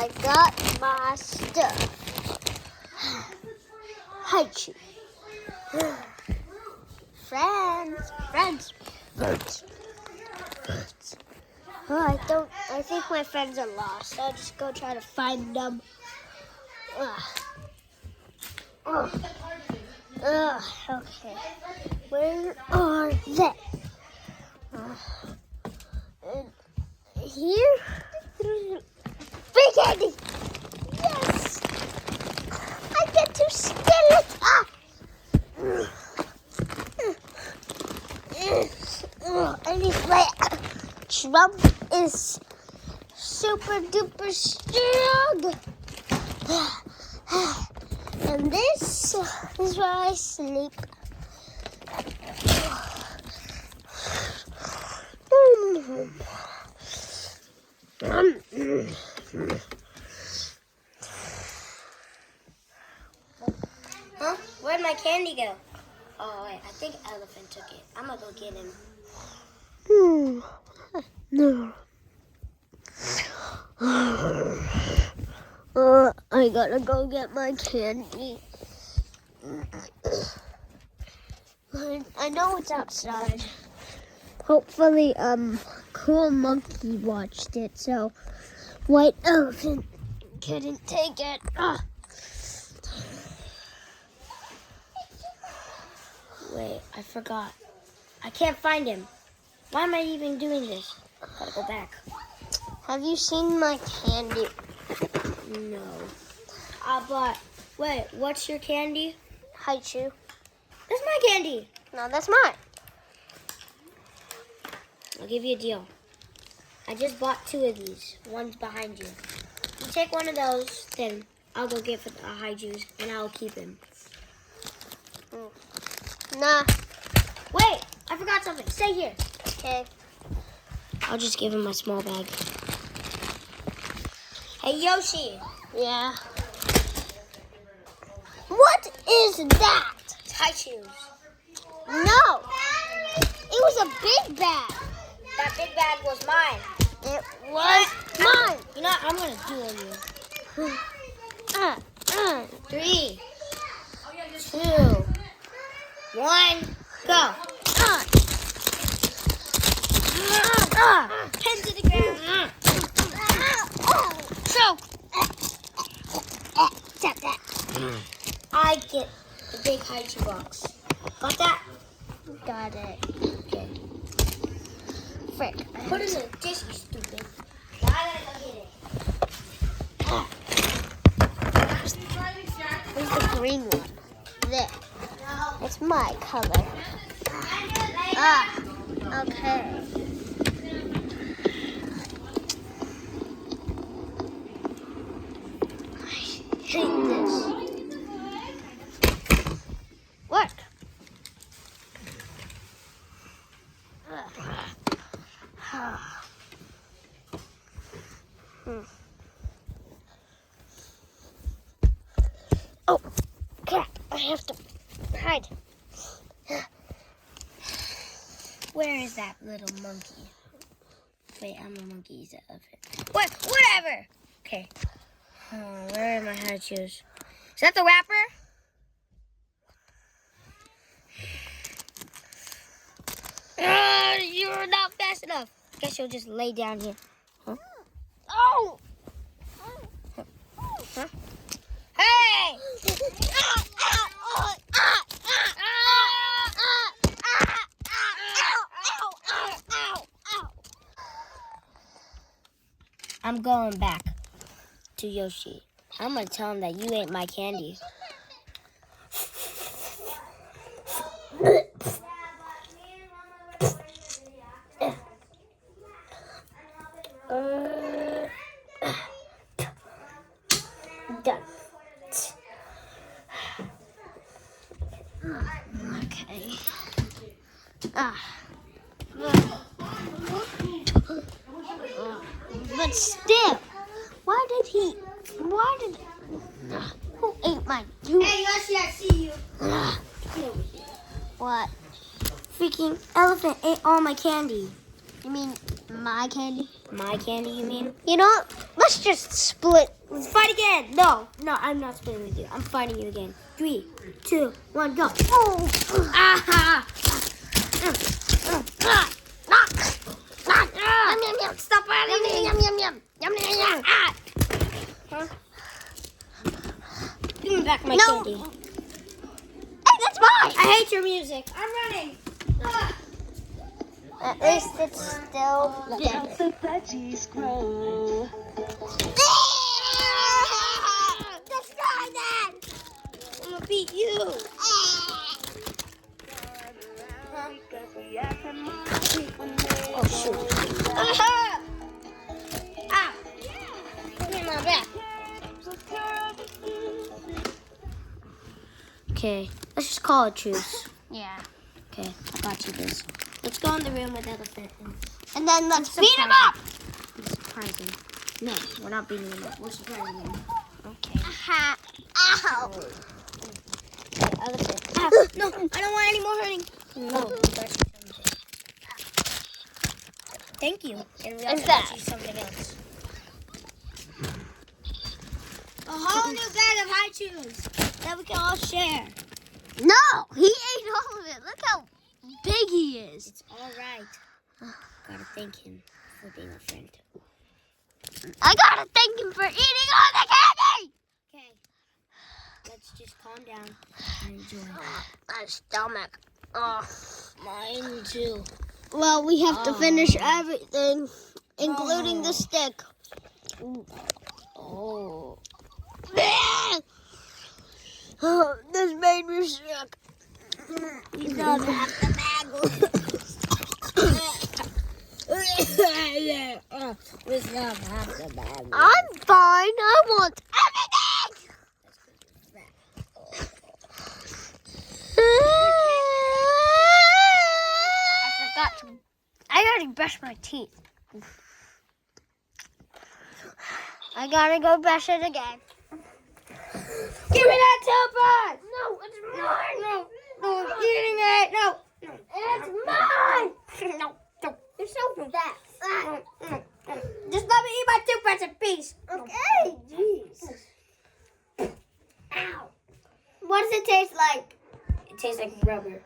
I got my stuff. Haichu. Friends. Oh, I think my friends are lost. I'll just go try to find them. Okay. Where are they? And here? Free candy! Yes! I get to steal it! And my Trump is super duper strong. And this is where I sleep. Huh? Where'd my candy go? Oh, wait, I think Elephant took it. I'm gonna go get him. No. I gotta go get my candy. I know it's outside. Hopefully, Cool Monkey watched it, so White Elephant couldn't take it. Wait, I forgot. I can't find him. Why am I even doing this? Gotta go back. Have you seen my candy? No. But wait, what's your candy? Haichu. That's my candy. No, that's mine. I'll give you a deal. I just bought 2 of these. One's behind you. You take one of those, then I'll go get for the Haichus, and I'll keep him. Nah. Wait, I forgot something. Stay here. Okay. I'll just give him my small bag. Hey, Yoshi. Yeah. What is that? Haichus. No. It was a big bag. That big bag was mine. It was mine. You know what? I'm going to duel you. 3, 2, 1, go. Pin to the ground. Choke. Tap that. I get the big Haichu box. Got that? Got it. Okay. Frick. Put it in the dish, you stupid. Now I gotta go get it. Where's the green one? There. It's my color. Okay. I hate this. What? Oh, crap. I have to hide. Where is that little monkey? Wait, I'm a monkey. He's an elephant. What? Whatever. Okay. Where are my Haichus? Is that the wrapper? You're not fast enough. Guess you'll just lay down here. Huh? Oh! Huh? Hey! I'm going back to Yoshi. I'm gonna tell him that you ate my candy. Done. Okay. But still, who ate my juice? Hey, Yoshi, I see you. What? Freaking elephant ate all my candy. You mean my candy? My candy, you mean? You know what? Let's just split. Let's fight again. No, I'm not splitting with you. I'm fighting you again. 3, 2, 1, go. Oh. Ah! Yum, yum, yum. Stop fighting me. Yum, yum, yum. Yum, yum, yum. Ah! Huh? Give me back my No. candy. Hey, that's mine. I hate your music. I'm running. Ah! At least it's still Let the veggies grow. Destroy that. I'm gonna beat you. Oh shoot. Ah! Give me my back. Okay, let's just call it truce. Yeah. Okay, I got you this. Let's go in the room with Elephant. And then let's Beat beat him him up. Surprise him. No, we're not beating him up. We're surprising him. Okay. Ow. Okay, Elephant. Ah, no, I don't want any more hurting. No. Thank you. And we also that? got you something else. A whole new bag of high chews that we can all share. No, he ate all of it. Look how big he is. It's all right. Gotta thank him for being a friend. I gotta thank him for eating all the candy. Okay. Let's just calm down and enjoy. My stomach. Oh. Mine too. Well, we have to finish everything, including the stick. Oh. Oh, this made me sick. We still have the bag. We still have half the bag. I'm fine. I want everything. I already brushed my teeth. I gotta go brush it again. Give me that tailbone! No, it's mine. No, I'm eating it. No, It's mine. no, no. You're so fat. Just let me eat my toothbrush in peace. Okay. Jeez. Ow. What does it taste like? It tastes like rubber.